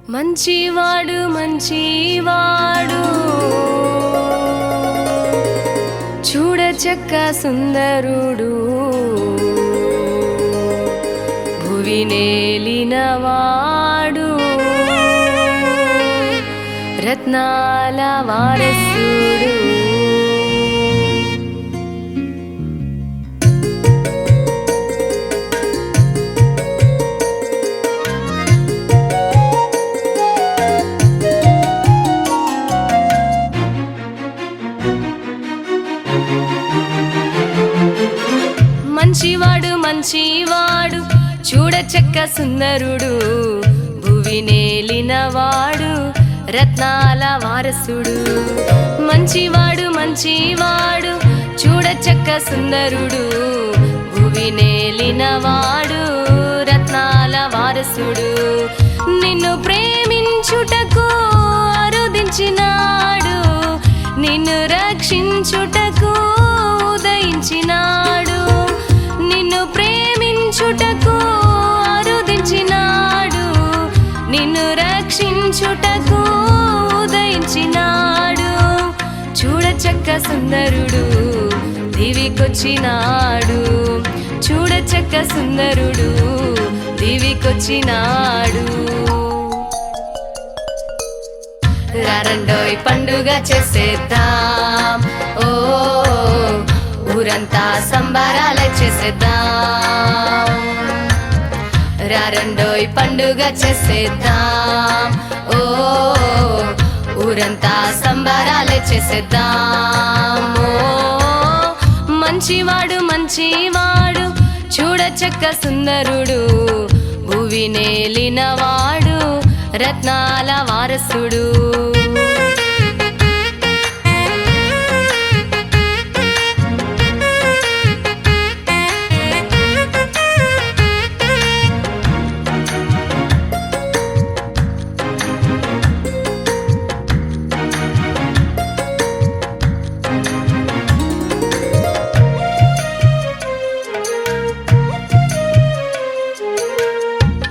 మంచివాడు మంచివాడు చూడచక్క సుందరుడు భువినేలినవాడు రత్నాల వారసుడు మంచివాడు మంచివాడు చూడచక్క సుందరుడు భువినేలినవాడు రత్నాల వారసుడు మంచివాడు మంచివాడు చూడచక్క సుందరుడు భువినేలినవాడు రత్నాల వారసుడు నిన్ను ప్రేమించుటకు అరుదించినాడు నిన్ను రక్షించుటకు ఉదయించినాడు నిన్ను ప్రేమించుటకు అరుదించినాడు నిన్ను రక్షించుటకు ఉదయించినాడు చూడచక్క సుందరుడు దివికొచ్చినాడు చూడచక్క సుందరుడు దివికొచ్చినాడు రండోయ్ పండుగ చేసేద్దాం ఓ ఊరంతా సంబరాల చేసేద్దాం రండోయ్ పండుగ చేసేద్దాం ఓ ఊరంతా సంబరాల చేసేద్దాం ఓ మంచివాడు మంచివాడు చూడచక్క సుందరుడు భువినేలినవాడు రత్నాల వారసుడు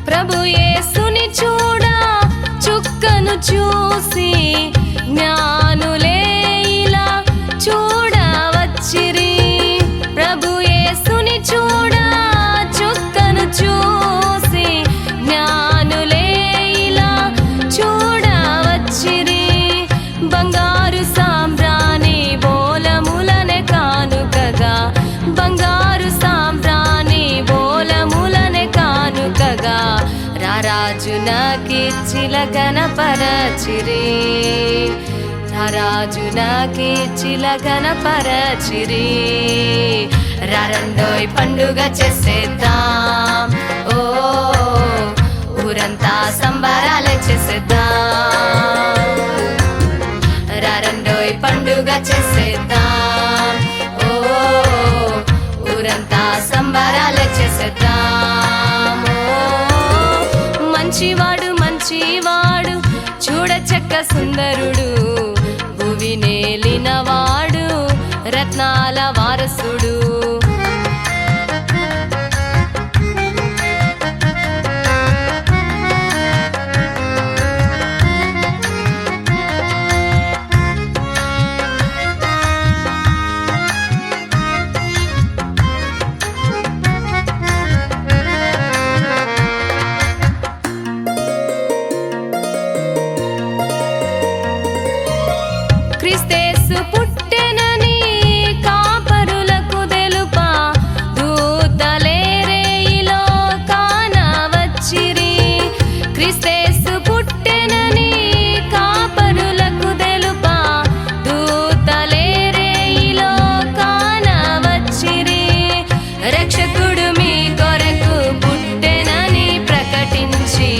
ప్రభు యేసుని చూడ చుక్కను చూసి జ్ఞానులే ఇలా చూడవచ్చిరి ప్రభు యేసుని చూడ చుక్కను చూసి జ్ఞానులే ఇలా చూడవచ్చిరి బంగారు సాంబ్రాణి బోలములనే కానుకగా బంగారు సాంబ్రాణి బోలములనే కానుకగా రారాజునకిచ్చిల గణపరచిరి రారాజునకిచ్చిల గణపరచిరి రండోయ్ పండుగ చేసేద్దాం ఓ ఊరంతా సంబరాల చేసేద్దాం రండోయ్ పండుగ చేసేద్దాం ఓ ఊరంతా సంబరాల చేసేద్దాం మంచివాడు మంచివాడు చూడచక్క సుందరుడు భువినేలినవాడు రత్నాల వారసుడు క్రీస్తేసు పుట్టెనని కాపరులకు తెలుపా దూతలే రేయిలో కానవచ్చిరి క్రీస్తేసు పుట్టెనని కాపరులకు తెలుపా దూతలే రేయిలో కానవచ్చిరి రక్షకుడు మీ కొరకు పుట్టెనని ప్రకటించి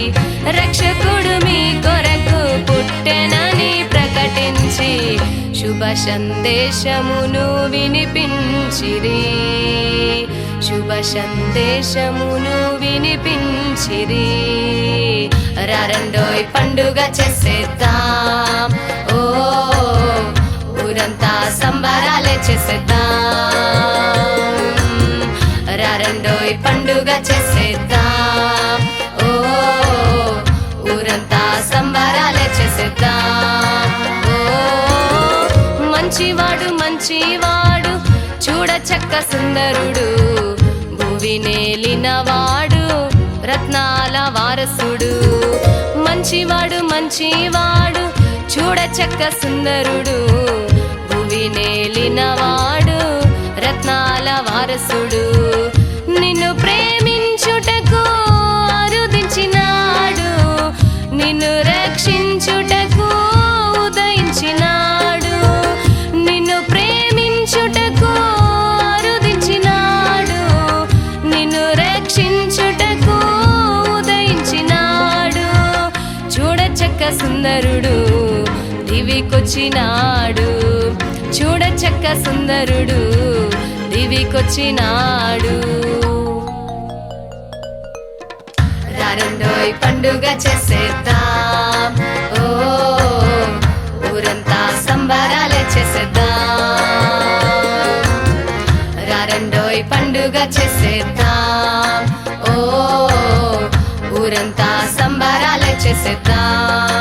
రక్షకుడు మీ కొరకు పుట్టెనని ప్రకటించి శుభ సందేశమును వినిపించిరి శుభ సందేశమును వినిపించిరి రండోయ్ పండుగ చేసేద్దాం ఓ ఊరంతా సంబరాల చేసేద్దాం రండోయ్ పండుగ చేసేద్దాం ఓ ఊరంతా ఊరంతా సంబరాలే చేసేద్దాం. ఓ మంచివాడు మంచివాడు చూడ చక్క సుందరుడు, భువి నేలినవాడు రత్నాల వారసుడు. మంచివాడు మంచివాడు చూడ చక్క సుందరుడు, భువి నేలినవాడు రత్నాల వారసుడు. నిన్ను ప్రేమించుటకు అరుదించినాడు, నిన్ను రక్షించుటకు ఉదయించినాడు. నిన్ను ప్రేమించుటకు అరుదించినాడు, నిన్ను రక్షించుటకు ఉదయించినాడు. చూడచక్క సుందరుడు దివికొచ్చినాడు, చూడచక్క సుందరుడు దివికొచ్చినాడు. రారండోయ్ పండుగ చేసేద్దాం, ఓ ఊరంతా సంబరాలే చేసేద్దాం. రారండోయ్ పండుగ చేసేద్దాం, ఓ ఊరంతా సంబరాలే చేసేద్దాం.